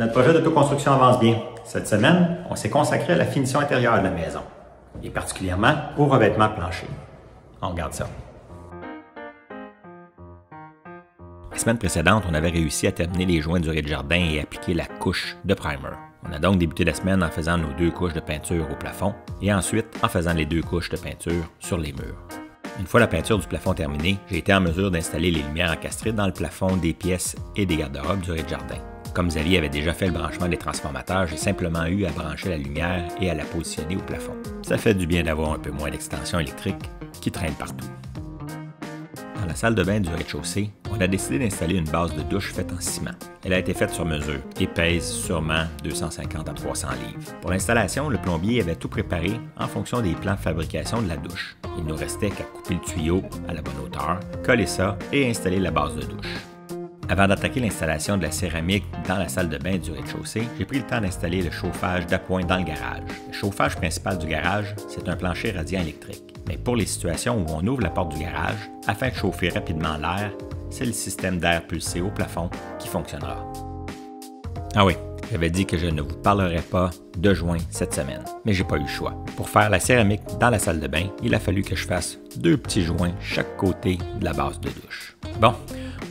Notre projet d'autoconstruction avance bien. Cette semaine, on s'est consacré à la finition intérieure de la maison, et particulièrement au revêtement plancher. On regarde ça. La semaine précédente, on avait réussi à terminer les joints du rez-de-jardin et appliquer la couche de primer. On a donc débuté la semaine en faisant nos 2 couches de peinture au plafond et ensuite en faisant les 2 couches de peinture sur les murs. Une fois la peinture du plafond terminée, j'ai été en mesure d'installer les lumières encastrées dans le plafond des pièces et des garde-robes du rez-de-jardin. Comme Xavier avait déjà fait le branchement des transformateurs, j'ai simplement eu à brancher la lumière et à la positionner au plafond. Ça fait du bien d'avoir un peu moins d'extensions électriques qui traînent partout. Dans la salle de bain du rez-de-chaussée, on a décidé d'installer une base de douche faite en ciment. Elle a été faite sur mesure et pèse sûrement 250 à 300 livres. Pour l'installation, le plombier avait tout préparé en fonction des plans de fabrication de la douche. Il nous restait qu'à couper le tuyau à la bonne hauteur, coller ça et installer la base de douche. Avant d'attaquer l'installation de la céramique dans la salle de bain du rez-de-chaussée, j'ai pris le temps d'installer le chauffage d'appoint dans le garage. Le chauffage principal du garage, c'est un plancher radiant électrique. Mais pour les situations où on ouvre la porte du garage, afin de chauffer rapidement l'air, c'est le système d'air pulsé au plafond qui fonctionnera. Ah oui, j'avais dit que je ne vous parlerai pas de joints cette semaine, mais j'ai pas eu le choix. Pour faire la céramique dans la salle de bain, il a fallu que je fasse 2 petits joints chaque côté de la base de douche. Bon,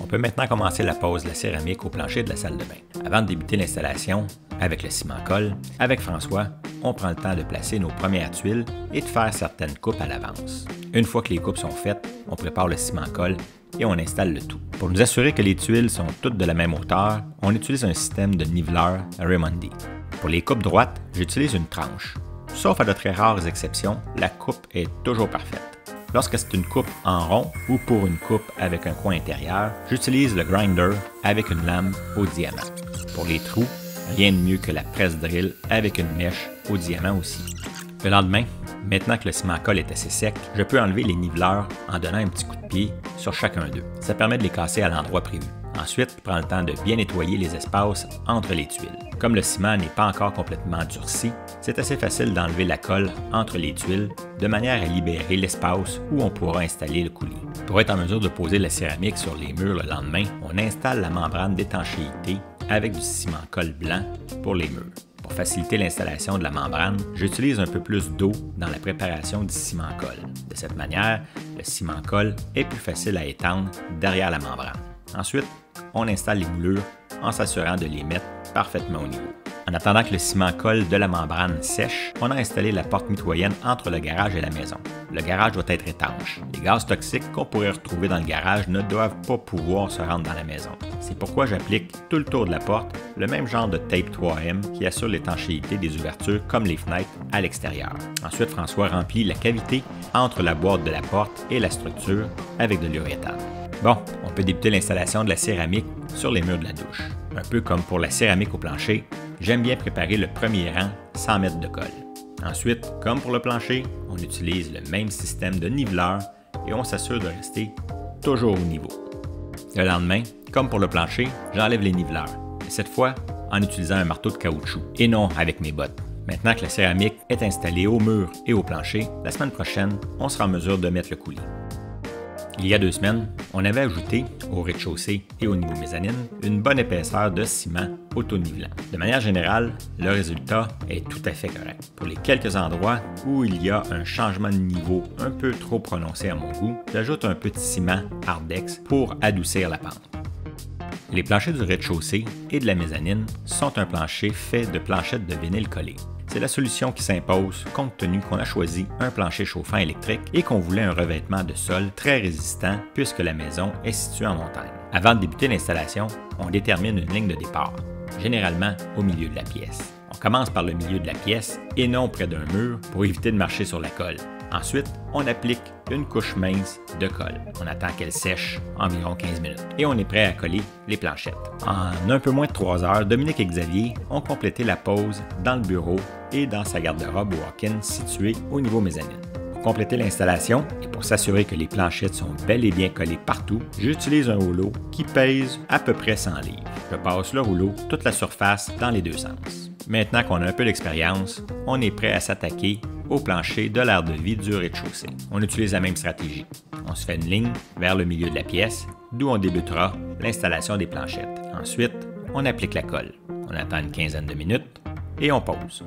on peut maintenant commencer la pose de la céramique au plancher de la salle de bain. Avant de débuter l'installation avec le ciment-colle, avec François, on prend le temps de placer nos premières tuiles et de faire certaines coupes à l'avance. Une fois que les coupes sont faites, on prépare le ciment-colle et on installe le tout. Pour nous assurer que les tuiles sont toutes de la même hauteur, on utilise un système de niveleur Raimondi. Pour les coupes droites, j'utilise une tranche. Sauf à de très rares exceptions, la coupe est toujours parfaite. Lorsque c'est une coupe en rond ou pour une coupe avec un coin intérieur, j'utilise le grinder avec une lame au diamant. Pour les trous, rien de mieux que la presse drill avec une mèche au diamant aussi. Le lendemain, maintenant que le ciment-colle est assez sec, je peux enlever les niveleurs en donnant un petit coup de pied sur chacun d'eux. Ça permet de les casser à l'endroit prévu. Ensuite, je prends le temps de bien nettoyer les espaces entre les tuiles. Comme le ciment n'est pas encore complètement durci, c'est assez facile d'enlever la colle entre les tuiles de manière à libérer l'espace où on pourra installer le coulis. Pour être en mesure de poser la céramique sur les murs le lendemain, on installe la membrane d'étanchéité avec du ciment-colle blanc pour les murs. Pour faciliter l'installation de la membrane, j'utilise un peu plus d'eau dans la préparation du ciment-colle. De cette manière, le ciment-colle est plus facile à étendre derrière la membrane. Ensuite, on installe les moulures en s'assurant de les mettre parfaitement au niveau. En attendant que le ciment-colle de la membrane sèche, on a installé la porte mitoyenne entre le garage et la maison. Le garage doit être étanche. Les gaz toxiques qu'on pourrait retrouver dans le garage ne doivent pas pouvoir se rendre dans la maison. C'est pourquoi j'applique tout le tour de la porte le même genre de tape 3M qui assure l'étanchéité des ouvertures comme les fenêtres à l'extérieur. Ensuite, François remplit la cavité entre la boîte de la porte et la structure avec de l'uréthane. Bon, on peut débuter l'installation de la céramique sur les murs de la douche. Un peu comme pour la céramique au plancher, j'aime bien préparer le premier rang sans mettre de colle. Ensuite, comme pour le plancher, on utilise le même système de niveleur et on s'assure de rester toujours au niveau. Le lendemain, comme pour le plancher, j'enlève les niveleurs, mais cette fois en utilisant un marteau de caoutchouc et non avec mes bottes. Maintenant que la céramique est installée au mur et au plancher, la semaine prochaine, on sera en mesure de mettre le coulis. Il y a 2 semaines, on avait ajouté au rez-de-chaussée et au niveau mezzanine une bonne épaisseur de ciment auto-nivelant. De manière générale, le résultat est tout à fait correct. Pour les quelques endroits où il y a un changement de niveau un peu trop prononcé à mon goût, j'ajoute un petit ciment Hardex pour adoucir la pente. Les planchers du rez-de-chaussée et de la mezzanine sont un plancher fait de planchettes de vinyle collées. C'est la solution qui s'impose compte tenu qu'on a choisi un plancher chauffant électrique et qu'on voulait un revêtement de sol très résistant puisque la maison est située en montagne. Avant de débuter l'installation, on détermine une ligne de départ, généralement au milieu de la pièce. On commence par le milieu de la pièce et non près d'un mur pour éviter de marcher sur la colle. Ensuite, on applique une couche mince de colle. On attend qu'elle sèche environ 15 minutes et on est prêt à coller les planchettes. En un peu moins de 3 heures, Dominique et Xavier ont complété la pose dans le bureau et dans sa garde-robe walk-in située au niveau mezzanine. Pour compléter l'installation et pour s'assurer que les planchettes sont bel et bien collées partout, j'utilise un rouleau qui pèse à peu près 100 livres. Je passe le rouleau toute la surface dans les 2 sens. Maintenant qu'on a un peu d'expérience, on est prêt à s'attaquer au plancher de l'aire de vie du rez-de-chaussée. On utilise la même stratégie. On se fait une ligne vers le milieu de la pièce, d'où on débutera l'installation des planchettes. Ensuite, on applique la colle. On attend une quinzaine de minutes et on pause.